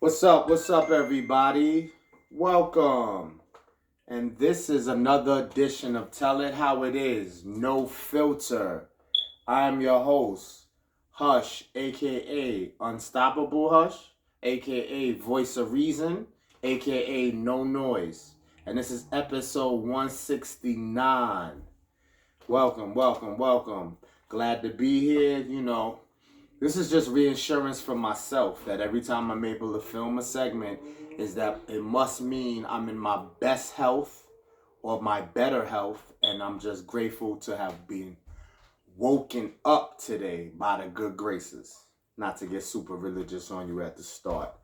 What's up, everybody? Welcome. And this is another edition of Tell It How It Is, No Filter. I am your host, Hush, aka Unstoppable Hush, aka Voice of Reason, aka No Noise. And this is episode 169. Welcome. Glad to be here. This is just reinsurance for myself that every time I'm able to film a segment is that it must mean I'm in my best health or my better health, and I'm just grateful to have been woken up today by the good graces. Not to get super religious on you at the start.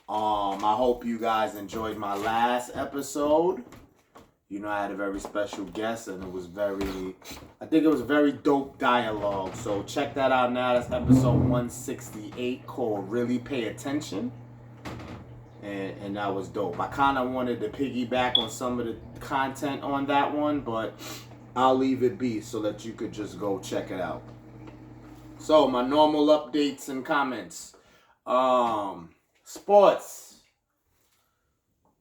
I hope you guys enjoyed my last episode. I had a very special guest, and it was very dope dialogue. So check that out now. That's episode 168 called Really Pay Attention. And that was dope. I kind of wanted to piggyback on some of the content on that one, but I'll leave it be so that you could just go check it out. So my normal updates and comments. Sports.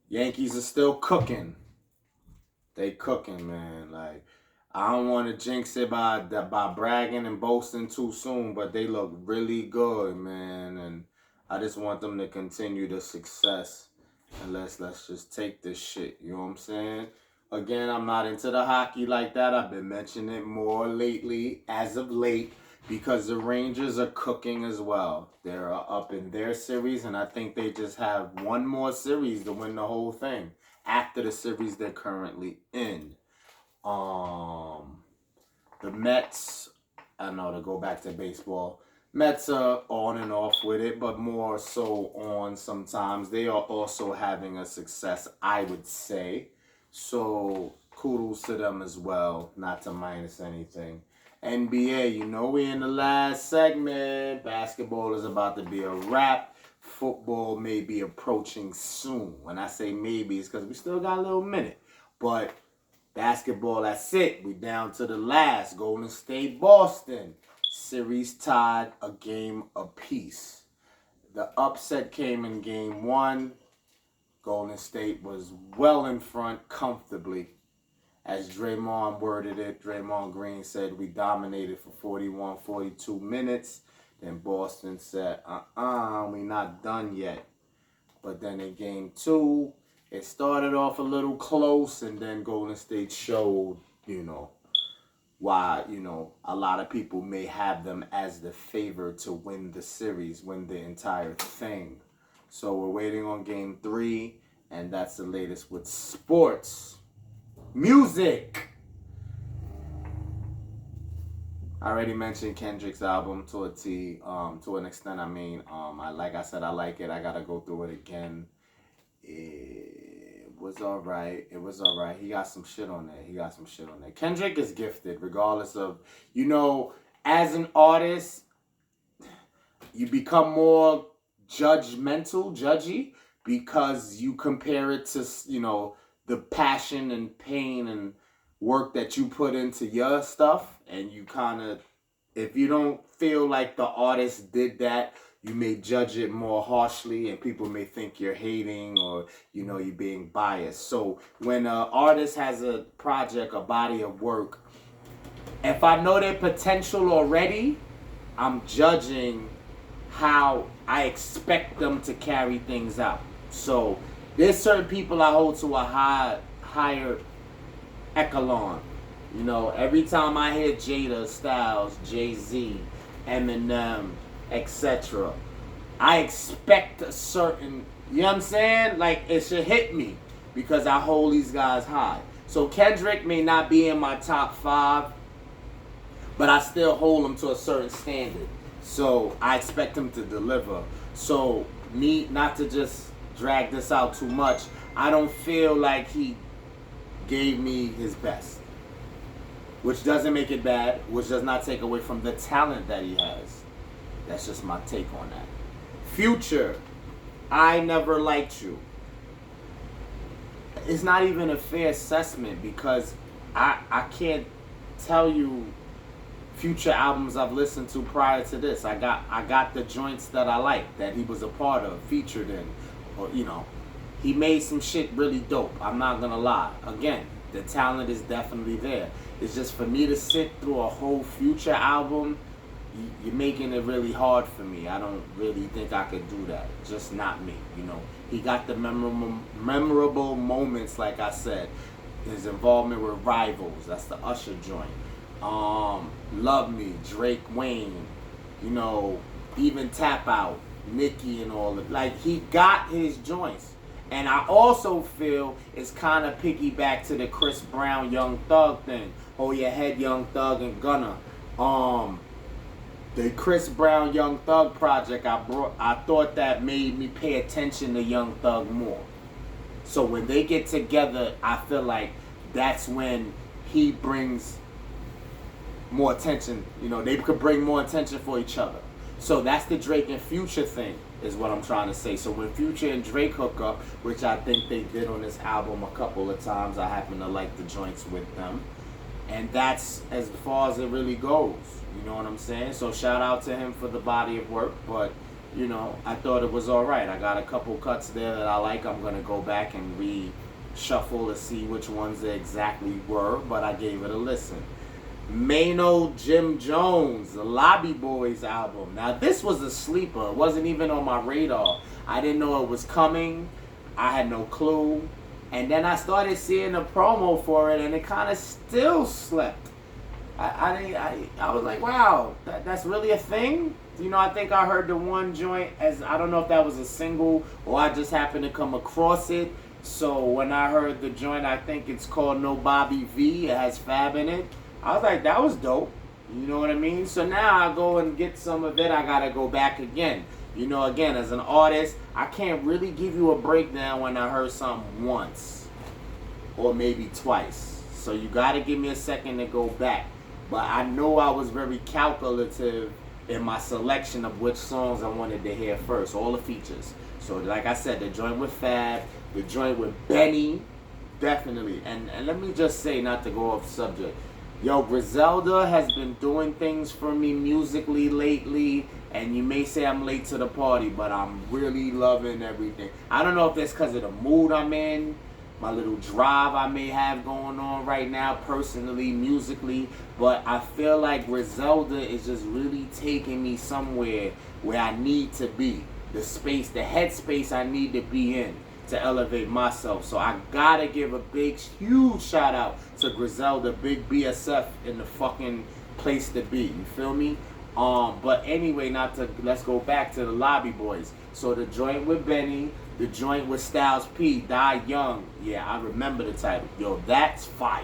Yankees are still cooking. They cooking, man. Like, I don't want to jinx it by bragging and boasting too soon, but they look really good, man. And I just want them to continue the success. And let's just take this shit. You know what I'm saying? Again, I'm not into the hockey like that. I've been mentioning it more lately, as of late, because the Rangers are cooking as well. They're up in their series, and I think they just have one more series to win the whole thing after the series they're currently in. The Mets, I know, to go back to baseball, Mets are on and off with it, but more so on sometimes. They are also having a success, I would say. So kudos to them as well, not to minus anything. NBA, we're in the last segment. Basketball is about to be a wrap. Football may be approaching soon. When I say maybe, it's because we still got a little minute. But basketball, that's it. We down to the last. Golden State, Boston. Series tied a game apiece. The upset came in game one. Golden State was well in front comfortably. As Draymond worded it, Draymond Green said, we dominated for 41, 42 minutes. Then Boston said, we not done yet. But then in game two, it started off a little close, and then Golden State showed, why, a lot of people may have them as the favorite to win the series, win the entire thing. So we're waiting on game three, and that's the latest with sports. Music! I already mentioned Kendrick's album to a T, to an extent. Like I said, I like it. I gotta go through it again. It was alright. He got some shit on there. Kendrick is gifted, regardless of, as an artist, you become more judgy, because you compare it to, the passion and pain and work that you put into your stuff, and you kind of, if you don't feel like the artist did that, you may judge it more harshly, and people may think you're hating or, you're being biased. So when an artist has a project, a body of work, if I know their potential already, I'm judging how I expect them to carry things out. So there's certain people I hold to a higher echelon. Every time I hear Jada, Styles, Jay-Z, Eminem, etc., I expect a certain, you know what I'm saying? Like, it should hit me because I hold these guys high. So Kendrick may not be in my top 5, but I still hold him to a certain standard. So I expect him to deliver. So me, not to just drag this out too much, I don't feel like he gave me his best, which doesn't make it bad, which does not take away from the talent that he has. That's just my take on that. Future, I Never Liked You. It's not even a fair assessment because I can't tell you Future albums I've listened to prior to this. I got the joints that I like, that he was a part of, featured in. or he made some shit really dope. I'm not gonna lie. Again, the talent is definitely there. It's just for me to sit through a whole Future album, you're making it really hard for me. I don't really think I could do that. Just not me. He got the memorable moments, like I said. His involvement with Rivals, that's the Usher joint. Love Me, Drake, Wayne, even Tap Out, Nicki, and all of, like, he got his joints. And I also feel it's kind of piggyback to the Chris Brown Young Thug thing. Hold your head, Young Thug and Gunna. The Chris Brown Young Thug project I thought that made me pay attention to Young Thug more. So when they get together, I feel like that's when he brings more attention. They could bring more attention for each other. So that's the Drake and Future thing, is what I'm trying to say. So when Future and Drake hook up, which I think they did on this album a couple of times, I happen to like the joints with them. And that's as far as it really goes. You know what I'm saying? So shout out to him for the body of work. But, I thought it was alright. I got a couple cuts there that I like. I'm going to go back and reshuffle to see which ones they exactly were. But I gave it a listen. Mano Jim Jones, the Lobby Boys album. Now this was a sleeper. It wasn't even on my radar. I didn't know it was coming. I had no clue. And then I started seeing the promo for it, and it kind of still slept. I was like, wow, that's really a thing? I think I heard the one joint I don't know if that was a single or I just happened to come across it. So when I heard the joint, I think it's called No Bobby V. It has Fab in it. I was like, that was dope. You know what I mean? So now I go and get some of it. I got to go back again. Again, as an artist, I can't really give you a breakdown when I heard something once or maybe twice. So you got to give me a second to go back. But I know I was very calculative in my selection of which songs I wanted to hear first, all the features. So like I said, the joint with Fab, the joint with Benny, definitely. And let me just say, not to go off subject, yo, Griselda has been doing things for me musically lately, and you may say I'm late to the party, but I'm really loving everything. I don't know if that's because of the mood I'm in, my little drive I may have going on right now, personally, musically, but I feel like Griselda is just really taking me somewhere where I need to be. The space, the headspace I need to be in to elevate myself. So I gotta give a big, huge shout out to Griselda, big BSF in the fucking place to be. You feel me? But anyway, let's go back to the Lobby Boys. So the joint with Benny, the joint with Styles P, Die Young. Yeah, I remember the title. Yo, that's fire.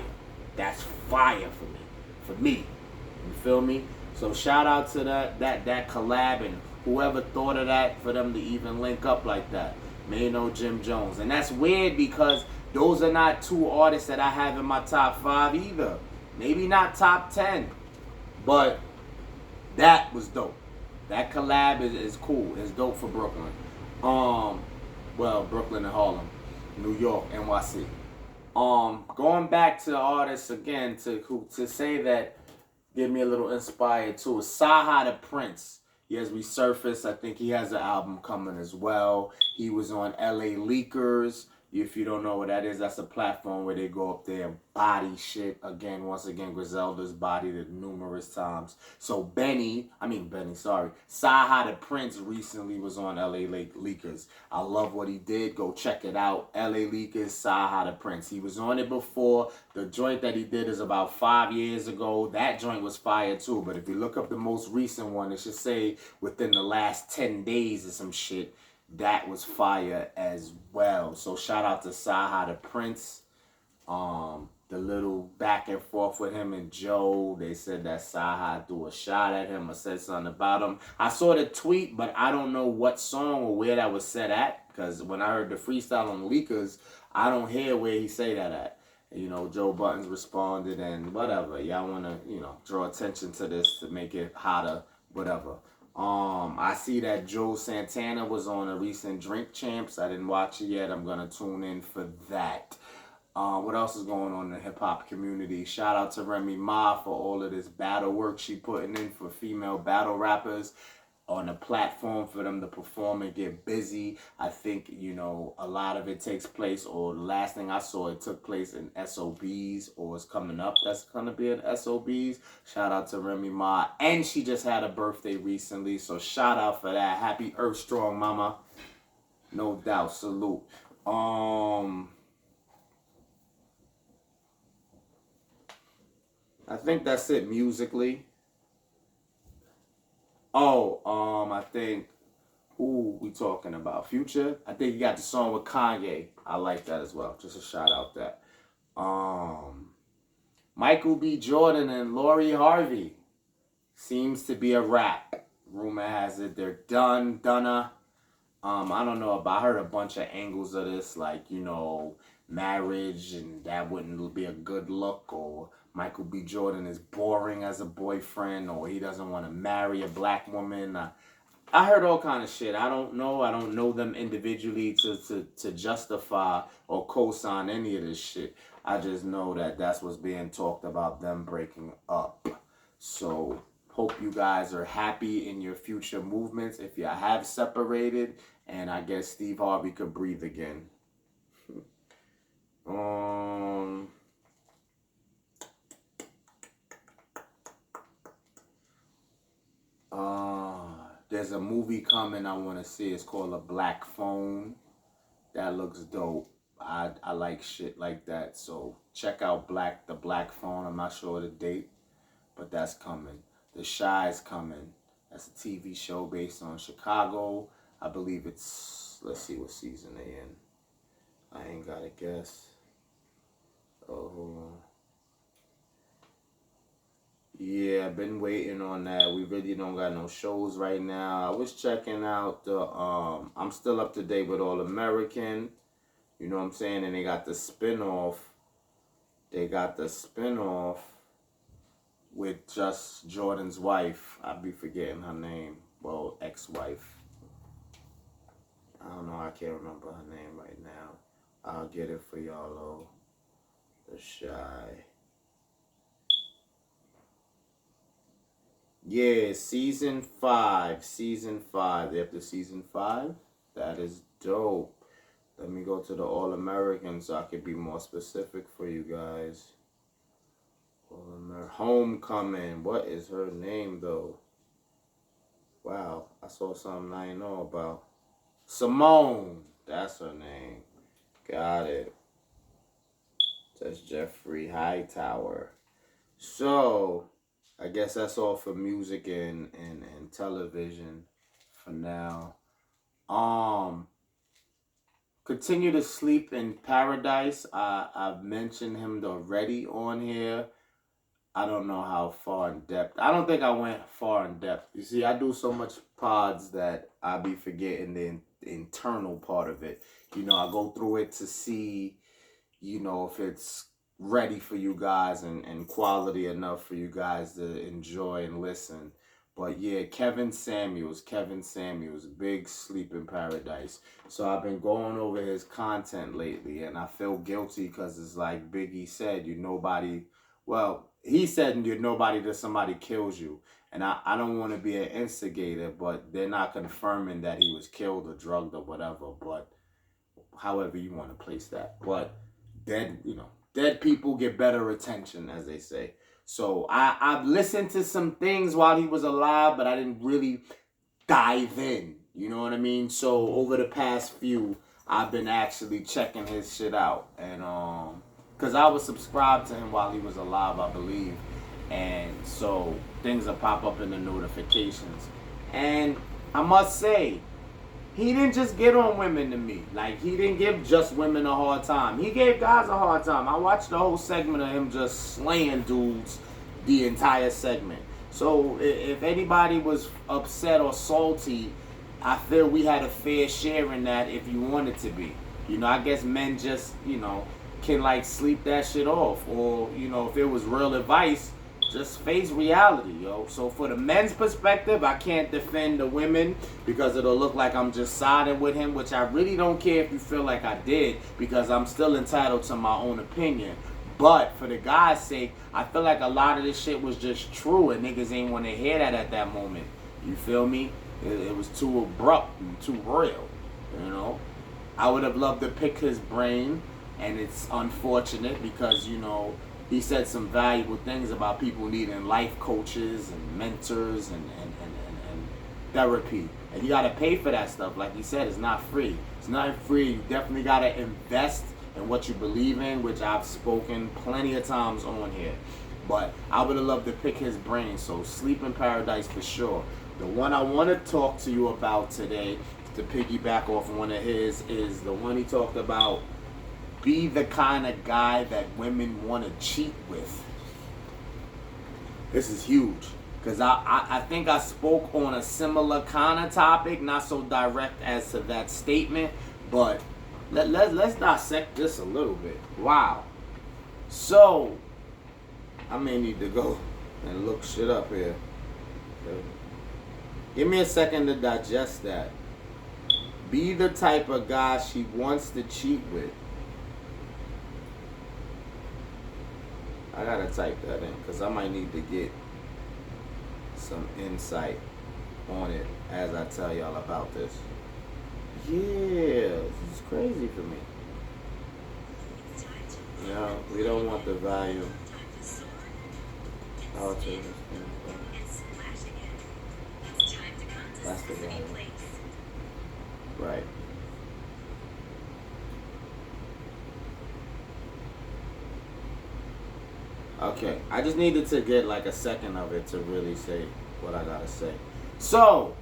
That's fire for me. For me. You feel me? So shout out to that collab and whoever thought of that for them to even link up like that. Mano Jim Jones. And that's weird because those are not two artists that I have in my top 5 either. Maybe not top 10. But that was dope. That collab is cool. It's dope for Brooklyn. Well, Brooklyn and Harlem, New York, NYC. Going back to the artists again to say that get me a little inspired too. Saha the Prince. He has resurfaced. I think he has an album coming as well. He was on LA Leakers. If you don't know what that is, that's a platform where they go up there and body shit. Once again, Griselda's bodied it numerous times. So Saha the Prince recently was on LA Leakers. I love what he did. Go check it out. LA Leakers, Saha the Prince. He was on it before. The joint that he did is about 5 years ago. That joint was fire too. But if you look up the most recent one, it should say within the last 10 days or some shit. That was fire as well. So shout out to Saha the Prince. The little back and forth with him and Joe. They said that Saha threw a shot at him or said something about him. I saw the tweet, but I don't know what song or where that was said at. Because when I heard the freestyle on Leakers, I don't hear where he say that at. Joe Buttons responded and whatever. Y'all want to, draw attention to this to make it hotter, whatever. I see that Joe Santana was on a recent Drink Champs. I didn't watch it yet. I'm going to tune in for that. What else is going on in the hip-hop community? Shout out to Remy Ma for all of this battle work she putting in for female battle rappers. on a platform for them to perform and get busy. I think, you know, a lot of it takes place, or the last thing I saw, it took place in SOBs, or it's coming up that's going to be in SOBs. Shout out to Remy Ma. And she just had a birthday recently, so shout out for that. Happy Earth Strong, mama. No doubt. Salute. I think that's it musically. I think, who we talking about? Future? I think you got the song with Kanye. I like that as well. Just a shout out that. Michael B. Jordan and Lori Harvey. Seems to be a wrap. Rumor has it they're done. I don't know, but I heard a bunch of angles of this, like, you know, marriage and that wouldn't be a good look, or Michael B. Jordan is boring as a boyfriend, or he doesn't want to marry a black woman. I heard all kind of shit. I don't know them individually to justify or co-sign any of this shit. I just know that that's what's being talked about, them breaking up. So hope you guys are happy in your future movements if you have separated, and I guess Steve Harvey could breathe again. There's a movie coming I want to see. It's called A Black Phone. That looks dope. I like shit like that. So check out The Black Phone. I'm not sure the date, but that's coming. The Shy's coming. That's a TV show based on Chicago. I believe it's, let's see what season they in. I ain't got to guess. Oh, hold on. Yeah, been waiting on that. We really don't got no shows right now. I was checking out the, I'm still up to date with All American. You know what I'm saying? And they got the spinoff. With just Jordan's wife. I be forgetting her name. Well, ex-wife. I don't know. I can't remember her name right now. I'll get it for y'all, though. The Shy. Yeah, season 5. They're up to season 5. That is dope. Let me go to the All American so I can be more specific for you guys. Homecoming. What is her name, though? Wow, I saw something I didn't know about. Simone. That's her name. Got it. That's Jeffrey Hightower. So I guess that's all for music and television for now. Continue to Sleep in Paradise. I've mentioned him already on here. I don't know how far in depth. I don't think I went far in depth. You see, I do so much pods that I be forgetting the internal part of it. You know, I go through it to see, you know, if it's ready for you guys and quality enough for you guys to enjoy and listen. But yeah, Kevin Samuels, Big Sleep in Paradise. So I've been going over his content lately, and I feel guilty because it's like Biggie said, he said you're nobody till somebody kills you. And I don't want to be an instigator, but they're not confirming that he was killed or drugged or whatever. But however you want to place that. But dead people get better attention, as they say. So I've listened to some things while he was alive, but I didn't really dive in. You know what I mean? So over the past few, I've been actually checking his shit out. And because I was subscribed to him while he was alive, I believe. And so things will pop up in the notifications. And I must say, he didn't just get on women to me. Like, he didn't give just women a hard time. He gave guys a hard time. I watched the whole segment of him just slaying dudes the entire segment. So if anybody was upset or salty, I feel we had a fair share in that if you wanted to be. You know, I guess men just, can like sleep that shit off. Or, if it was real advice, just face reality, yo. So for the men's perspective, I can't defend the women because it'll look like I'm just siding with him, which I really don't care if you feel like I did, because I'm still entitled to my own opinion. But for the guy's sake, I feel like a lot of this shit was just true and niggas ain't want to hear that at that moment. You feel me? It was too abrupt and too real, you know. I would have loved to pick his brain, and it's unfortunate because, you know, he said some valuable things about people needing life coaches and mentors and therapy. And you got to pay for that stuff. Like he said, it's not free. It's not free. You definitely got to invest in what you believe in, which I've spoken plenty of times on here. But I would have loved to pick his brain. So Sleep in Paradise for sure. The one I want to talk to you about today, to piggyback off one of his, is the one he talked about, be the kind of guy that women want to cheat with. This is huge. Because I think I spoke on a similar kind of topic, not so direct as to that statement, but let's dissect this a little bit. Wow. So, I may need to go and look shit up here. Give me a second to digest that. Be the type of guy she wants to cheat with. I gotta type that in because I might need to get some insight on it as I tell y'all about this. Yeah, this is crazy for me. No, we don't want the value. I'll take this thing. That's the value. Right. Okay, I just needed to get like a second of it to really say what I gotta say. So,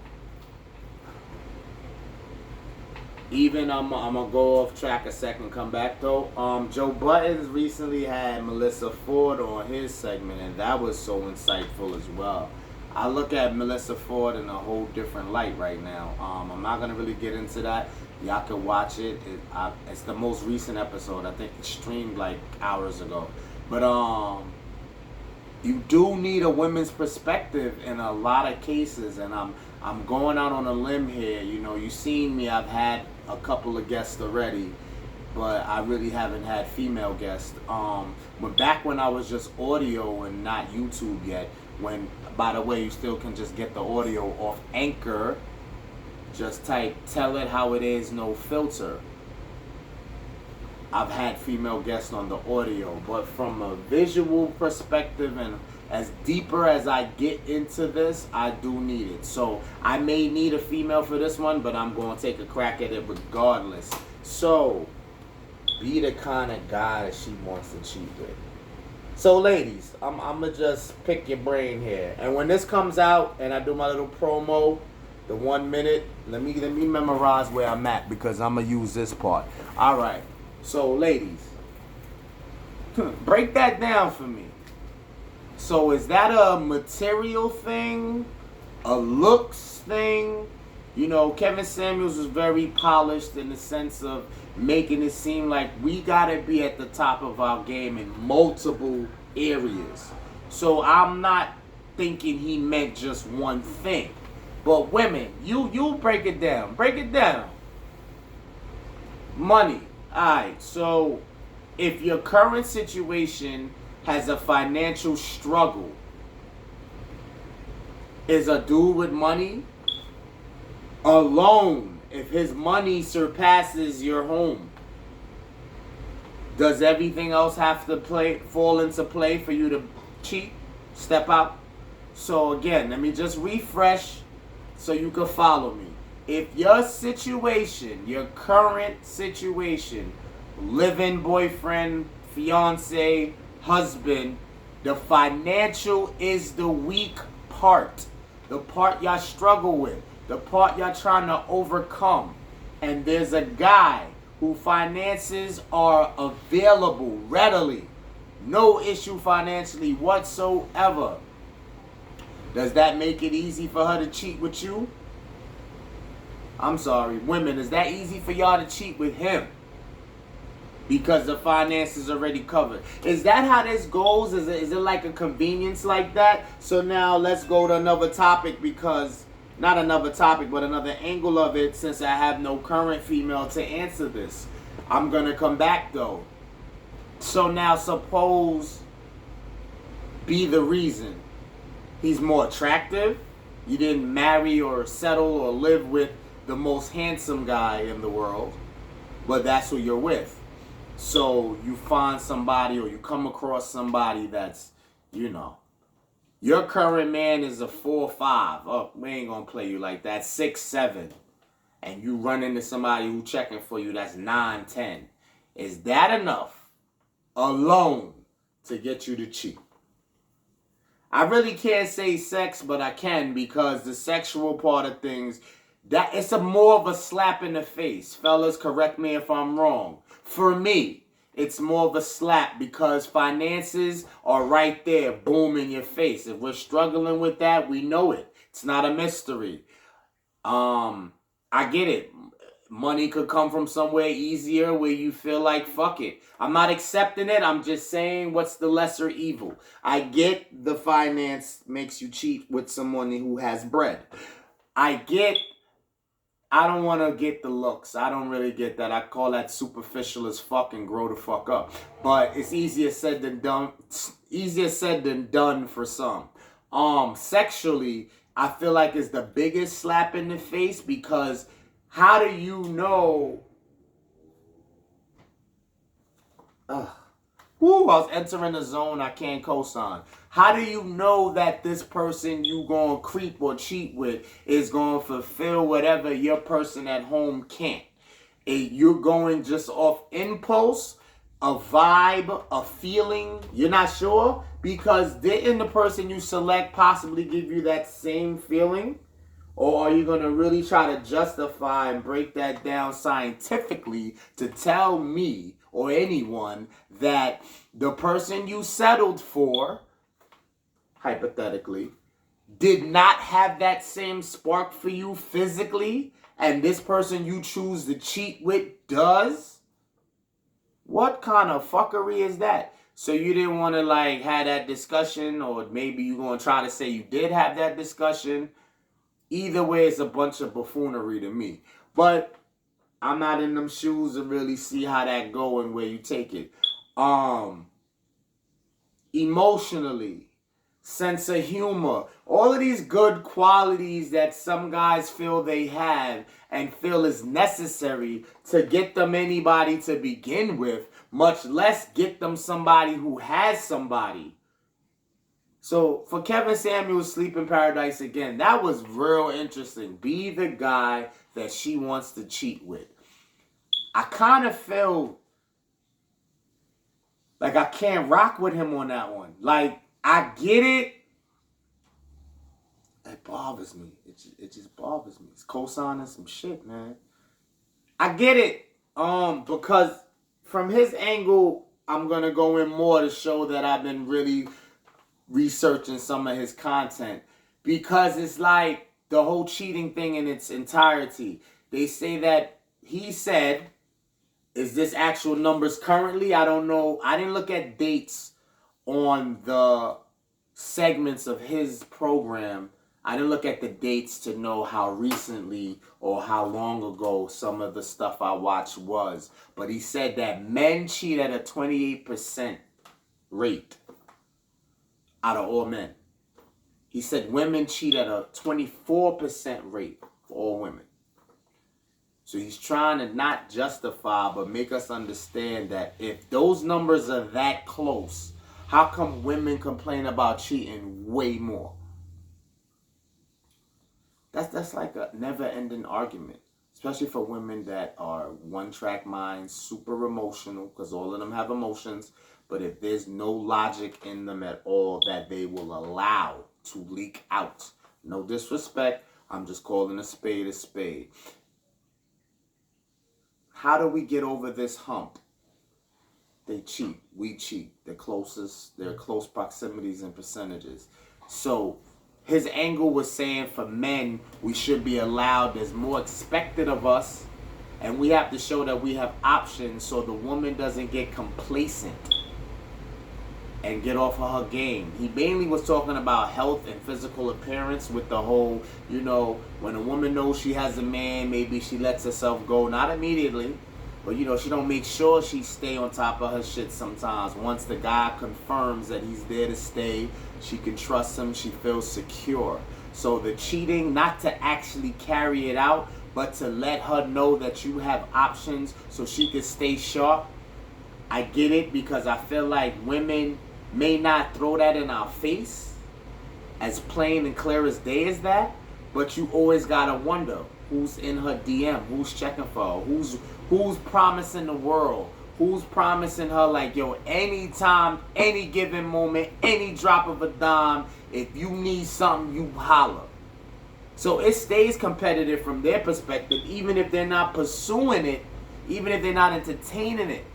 even I'm gonna go off track a second, come back though. Joe Budden recently had Melyssa Ford on his segment, and that was so insightful as well. I look at Melyssa Ford in a whole different light right now. I'm not gonna really get into that. Y'all can watch it. It's the most recent episode. I think it streamed like hours ago. But you do need a women's perspective in a lot of cases, and I'm going out on a limb here. You know, you've seen me. I've had a couple of guests already, but I really haven't had female guests. But back when I was just audio and not YouTube yet, when, by the way, you still can just get the audio off Anchor. Just type "Tell It How It Is, No Filter." I've had female guests on the audio, but from a visual perspective and as deeper as I get into this, I do need it. So I may need a female for this one, but I'm going to take a crack at it regardless. So be the kind of guy that she wants to cheat with. So ladies, I'm going to just pick your brain here. And when this comes out and I do my little promo, the 1 minute, let me memorize where I'm at because I'm going to use this part. All right. So, ladies, break that down for me. So, is that a material thing? A looks thing? You know, Kevin Samuels was very polished in the sense of making it seem like we got to be at the top of our game in multiple areas. So, I'm not thinking he meant just one thing. But women, you break it down. Break it down. Money. Alright, so if your current situation has a financial struggle, is a dude with money alone, if his money surpasses your home, does everything else have to fall into play for you to cheat, step out? So again, let me just refresh so you can follow me. If your situation, your current situation, living boyfriend, fiance, husband, the financial is the weak part. The part y'all struggle with. The part y'all trying to overcome. And there's a guy who finances are available readily. No issue financially whatsoever. Does that make it easy for her to cheat with you? I'm sorry, women, is that easy for y'all to cheat with him? Because the finances already covered. Is that how this goes? Is it like a convenience like that? So now let's go to another topic because, not another topic, but another angle of it since I have no current female to answer this. I'm going to come back though. So now suppose be the reason. He's more attractive. You didn't marry or settle or live with the most handsome guy in the world, but that's who you're with. So you find somebody or you come across somebody that's, you know, your current man is a 4'5". Oh, we ain't gonna play you like that. 6'7". And you run into somebody who checking for you that's 9'10". Is that enough alone to get you to cheat? I really can't say sex, but I can, because the sexual part of things, that it's a more of a slap in the face. Fellas, correct me if I'm wrong. For me, it's more of a slap because finances are right there, boom, in your face. If we're struggling with that, we know it. It's not a mystery. I get it. Money could come from somewhere easier where you feel like, fuck it. I'm not accepting it. I'm just saying, what's the lesser evil? I get the finance makes you cheat with someone who has bread. I don't want to get the looks. I don't really get that. I call that superficial as fuck and grow the fuck up. But it's easier said than done. Easier said than done for some. Sexually, I feel like it's the biggest slap in the face, because how do you know? I was entering a zone I can't co-sign. How do you know that this person you gonna creep or cheat with is gonna fulfill whatever your person at home can't? You're going just off impulse, a vibe, a feeling. You're not sure, because didn't the person you select possibly give you that same feeling? Or are you going to really try to justify and break that down scientifically to tell me or anyone that the person you settled for, hypothetically, did not have that same spark for you physically, and this person you choose to cheat with does? What kind of fuckery is that? So you didn't want to like have that discussion, or maybe you're going to try to say you did have that discussion. Either way, it's a bunch of buffoonery to me. But I'm not in them shoes to really see how that go and where you take it. Emotionally, sense of humor, all of these good qualities that some guys feel they have and feel is necessary to get them anybody to begin with, much less get them somebody who has somebody. So for Kevin Samuels S.I.P in Paradise again, that was real interesting. Be the guy that she wants to cheat with. I kind of feel like I can't rock with him on that one. Like, I get it. It bothers me. It just bothers me. It's co-signing some shit, man. I get it. Because from his angle, I'm going to go in more to show that I've been really researching some of his content, because it's like the whole cheating thing in its entirety. They say that he said, is this actual numbers currently? I don't know. I didn't look at dates on the segments of his program. I didn't look at the dates to know how recently or how long ago some of the stuff I watched was. But he said that men cheat at a 28% rate out of all men. He said women cheat at a 24% rate for all women. So he's trying to not justify, but make us understand that if those numbers are that close, how come women complain about cheating way more? That's like a never-ending argument, especially for women that are one-track minds, super emotional, because all of them have emotions. But if there's no logic in them at all that they will allow to leak out, no disrespect, I'm just calling a spade a spade. How do we get over this hump? They cheat. We cheat. They're closest. They're close proximities and percentages. So his angle was saying for men, we should be allowed. There's more expected of us. And we have to show that we have options so the woman doesn't get complacent and get off of her game. He mainly was talking about health and physical appearance with the whole, you know, when a woman knows she has a man, maybe she lets herself go, not immediately, but you know, she don't make sure she stay on top of her shit sometimes. Once the guy confirms that he's there to stay, she can trust him, she feels secure. So the cheating, not to actually carry it out, but to let her know that you have options so she can stay sharp. I get it, because I feel like women may not throw that in our face as plain and clear as day as that, but you always gotta wonder who's in her DM, who's checking for her, who's promising the world, who's promising her like, yo, anytime, any given moment, any drop of a dime, if you need something, you holler. So it stays competitive from their perspective, even if they're not pursuing it, even if they're not entertaining it.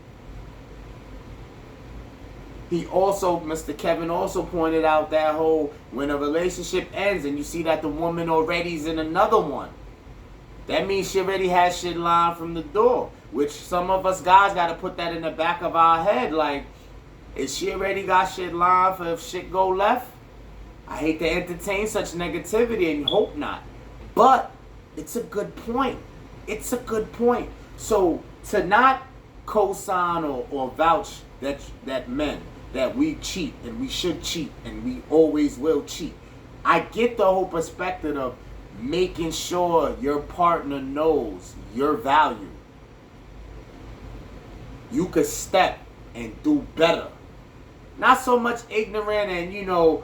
Mr. Kevin also pointed out that whole, when a relationship ends and you see that the woman already's in another one, that means she already has shit lined from the door, which some of us guys got to put that in the back of our head. Like, is she already got shit lined for if shit go left? I hate to entertain such negativity and hope not. But it's a good point. It's a good point. So to not co-sign or vouch that men, that we cheat and we should cheat and we always will cheat. I get the whole perspective of making sure your partner knows your value. You could step and do better. Not so much ignorant and,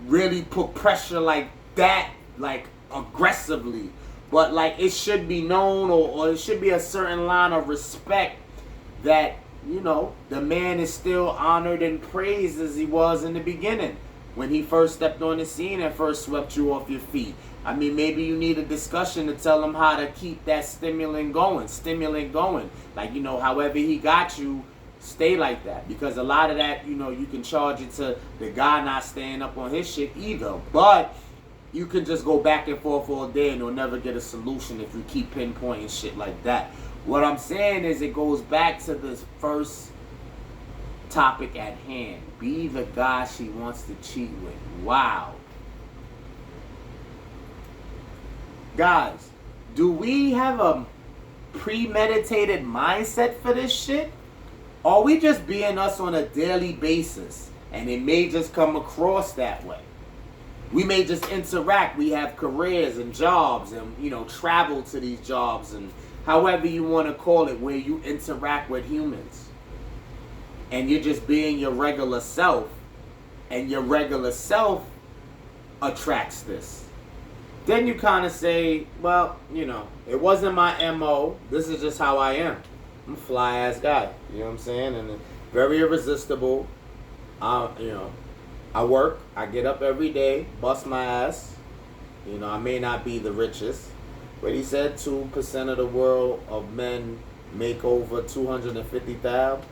really put pressure like that, like aggressively. But like it should be known or it should be a certain line of respect that, the man is still honored and praised as he was in the beginning when he first stepped on the scene and first swept you off your feet. I mean, maybe you need a discussion to tell him how to keep that stimulant going. Like, however he got you, stay like that. Because a lot of that, you can charge it to the guy not staying up on his shit either. But you can just go back and forth all day and you'll never get a solution if you keep pinpointing shit like that. What I'm saying is it goes back to this first topic at hand. Be the guy she wants to cheat with. Wow. Guys, do we have a premeditated mindset for this shit? Or are we just being us on a daily basis and it may just come across that way? We may just interact. We have careers and jobs and, travel to these jobs and however you want to call it, where you interact with humans. And you're just being your regular self. And your regular self attracts this. Then you kind of say, well, it wasn't my MO. This is just how I am. I'm a fly-ass guy. You know what I'm saying? And very irresistible. I work. I get up every day, bust my ass. I may not be the richest. But he said 2% of the world of men make over $250,000.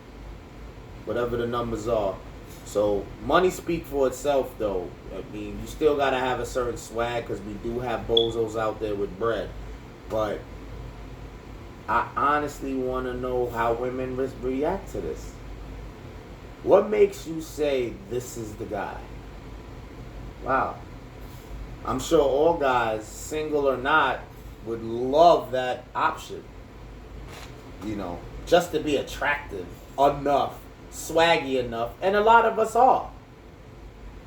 Whatever the numbers are. So money speak for itself, though. I mean, you still gotta have a certain swag because we do have bozos out there with bread. But I honestly want to know how women react to this. What makes you say this is the guy? Wow. I'm sure all guys, single or not, would love that option. Just to be attractive enough, swaggy enough, and a lot of us are.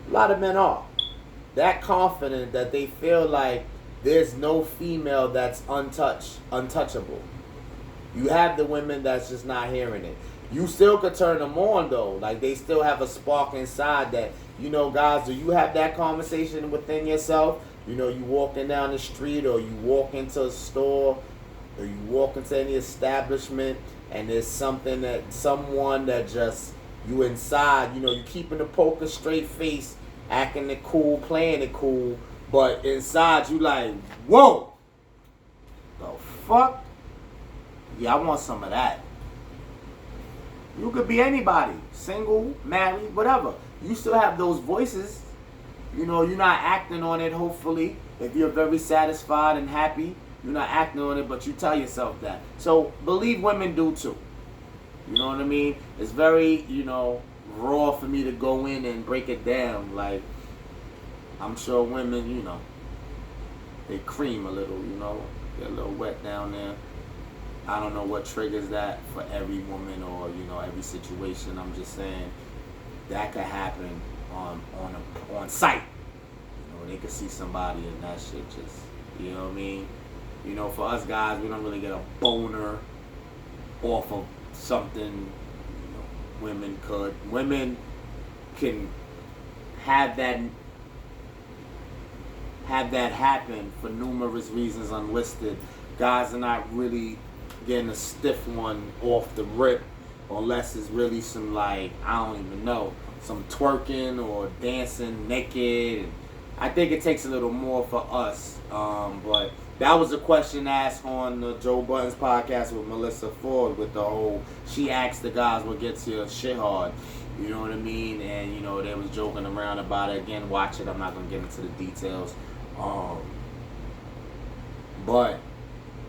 A lot of men are. That confident that they feel like there's no female that's untouchable. You have the women that's just not hearing it. You still could turn them on though. Like they still have a spark inside that, guys, do you have that conversation within yourself? You walking down the street or you walk into a store or you walk into any establishment and there's someone that just, you inside, you keeping the poker straight face, acting it cool, playing it cool, but inside you like, whoa, the fuck? Yeah, I want some of that. You could be anybody, single, married, whatever. You still have those voices. You're not acting on it, hopefully. If you're very satisfied and happy, you're not acting on it, but you tell yourself that. So, believe women do too. You know what I mean? It's very, raw for me to go in and break it down. Like, I'm sure women, they cream a little, get a little wet down there. I don't know what triggers that for every woman or, every situation. I'm just saying that could happen on site. they could see somebody and that shit just, you know what I mean? You know, for us guys, we don't really get a boner off of something, you know, women could. Women can have that happen for numerous reasons unlisted. Guys are not really getting a stiff one off the rip unless it's really some, like, I don't even know, some twerking or dancing naked. I think it takes a little more for us. But that was a question asked on the Joe Budden's podcast with Melyssa Ford, with the whole, she asked the guys what gets your shit hard. You know what I mean? And, you know, they was joking around about it. Again, watch it. I'm not going to get into the details. But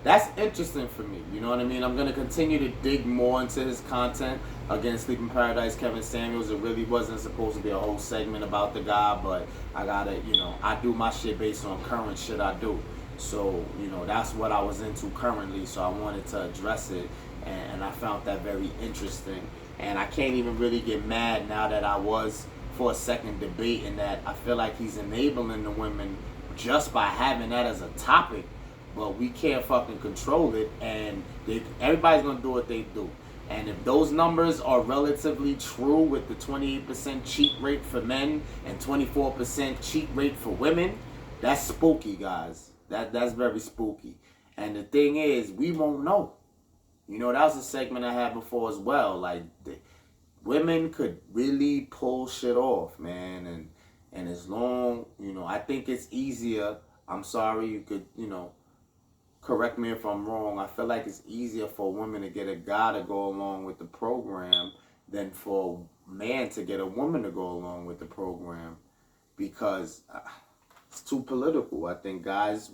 that's interesting for me. You know what I mean? I'm going to continue to dig more into his content. Again, Sleep in Paradise, Kevin Samuels. It really wasn't supposed to be a whole segment about the guy, but I got to, you know, I do my shit based on current shit I do. So, you know, that's what I was into currently. So I wanted to address it. And I found that very interesting. And I can't even really get mad now that I was for a second debating that. I feel like he's enabling the women just by having that as a topic, but we can't fucking control it, and everybody's gonna do what they do. And if those numbers are relatively true, with the 28% cheat rate for men and 24% cheat rate for women, that's spooky, guys. That's very spooky. And the thing is, we won't know. You know, that was a segment I had before as well. Like, women could really pull shit off, man. And as long, you know, I think it's easier. I'm sorry, you could, you know, correct me if I'm wrong. I feel like it's easier for women to get a guy to go along with the program than for a man to get a woman to go along with the program, because it's too political. I think guys,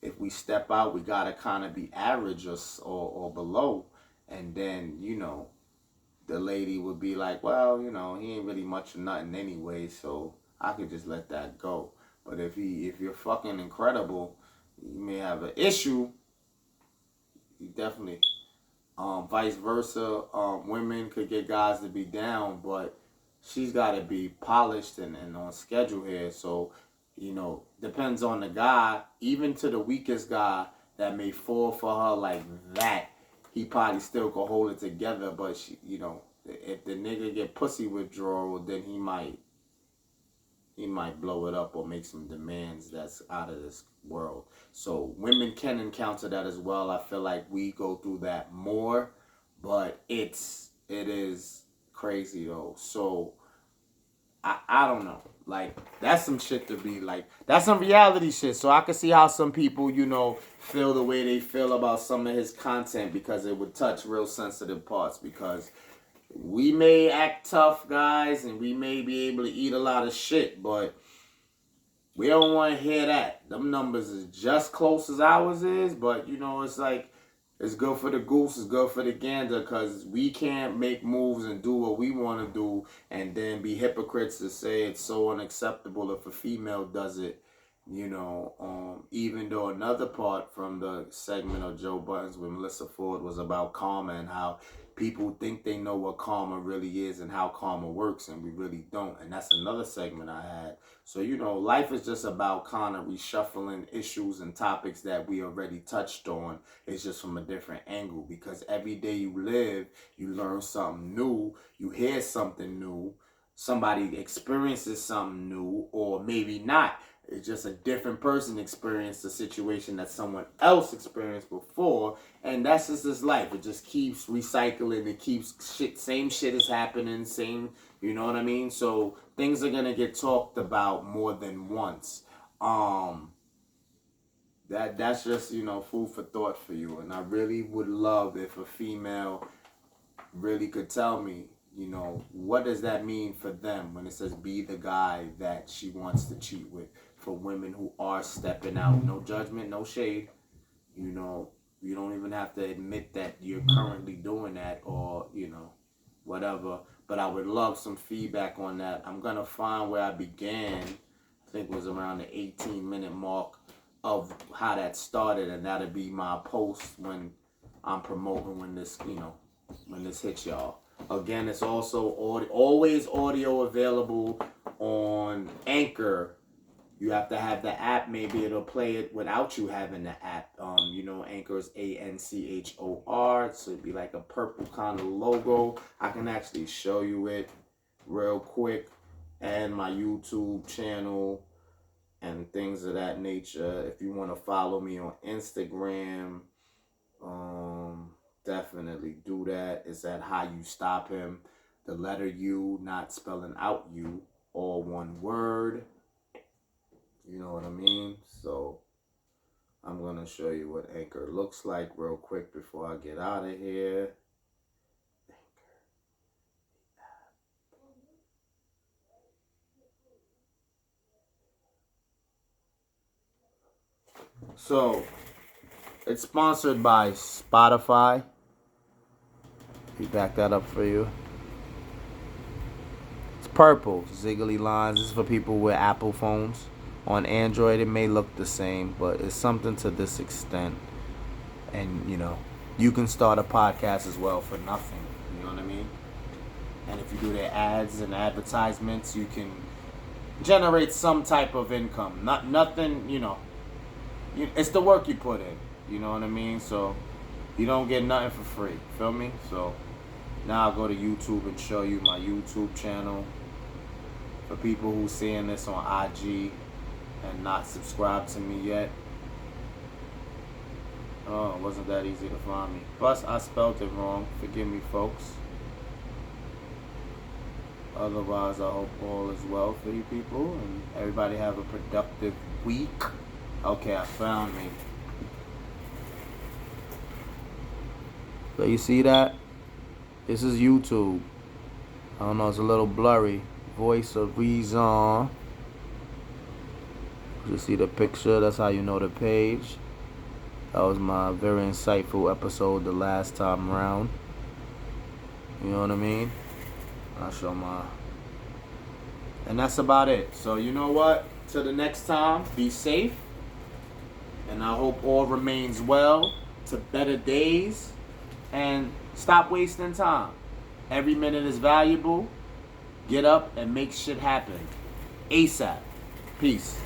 if we step out, we gotta kind of be average or below, and then, you know, the lady would be like, well, you know, he ain't really much of nothing anyway, so I could just let that go. But if you're fucking incredible, you may have an issue. You definitely, vice versa, women could get guys to be down, but she's got to be polished and on schedule here. So, you know, depends on the guy. Even to the weakest guy that may fall for her like that, he probably still could hold it together. But she, you know, if the nigga get pussy withdrawal, then he might blow it up or make some demands that's out of this world. So women can encounter that as well. I feel like we go through that more, but it is crazy though. So I don't know. Like, that's some shit to be like, that's some reality shit. So I can see how some people, you know, feel the way they feel about some of his content, because it would touch real sensitive parts. Because we may act tough, guys, and we may be able to eat a lot of shit, but we don't want to hear that. Them numbers is just close as ours is, but, you know, it's like, it's good for the goose, it's good for the gander, because we can't make moves and do what we want to do and then be hypocrites to say it's so unacceptable if a female does it. You know, even though another part from the segment of Joe Budden's with Melyssa Ford was about karma and how people think they know what karma really is and how karma works, and we really don't. And that's another segment I had. So, you know, life is just about kind of reshuffling issues and topics that we already touched on. It's just from a different angle, because every day you live, you learn something new, you hear something new, somebody experiences something new, or maybe not. It's just a different person experienced a situation that someone else experienced before, and that's just this life. It just keeps recycling. It keeps same shit is happening, same, you know what I mean? So things are gonna get talked about more than once. That's just, you know, food for thought for you. And I really would love if a female really could tell me, you know, what does that mean for them when it says be the guy that she wants to cheat with, for women who are stepping out. No judgment, no shade. You know, you don't even have to admit that you're currently doing that, or, you know, whatever. But I would love some feedback on that. I'm going to find where I began. I think it was around the 18-minute mark of how that started, and that'll be my post when I'm promoting, when this, you know, when this hits y'all. Again, it's also always audio available on Anchor, you have to have the app. Maybe it'll play it without you having the app. You know, Anchor is ANCHOR. So it'd be like a purple kind of logo. I can actually show you it real quick. And my YouTube channel and things of that nature. If you want to follow me on Instagram, definitely do that. It's at How You Stop Him. The letter U, not spelling out you, all one word. You know what I mean? So I'm going to show you what Anchor looks like real quick before I get out of here. So it's sponsored by Spotify. Let me back that up for you. It's purple, ziggly lines. This is for people with Apple phones. On Android, it may look the same, but it's something to this extent. And, you know, you can start a podcast as well for nothing. You know what I mean? And if you do their ads and advertisements, you can generate some type of income. Nothing, you know. It's the work you put in. You know what I mean? So you don't get nothing for free. Feel me? So now I'll go to YouTube and show you my YouTube channel. For people who seeing this on IG and not subscribed to me yet. Oh, it wasn't that easy to find me. Plus, I spelled it wrong. Forgive me, folks. Otherwise, I hope all is well for you people and everybody have a productive week. Okay, I found me. So you see that? This is YouTube. I don't know, it's a little blurry. Voice of Reason. You see the picture, that's how you know the page. That was my very insightful episode the last time around. You know what I mean? I'll show my... And that's about it. So you know what? Till the next time, be safe. And I hope all remains well to better days. And stop wasting time. Every minute is valuable. Get up and make shit happen. ASAP. Peace.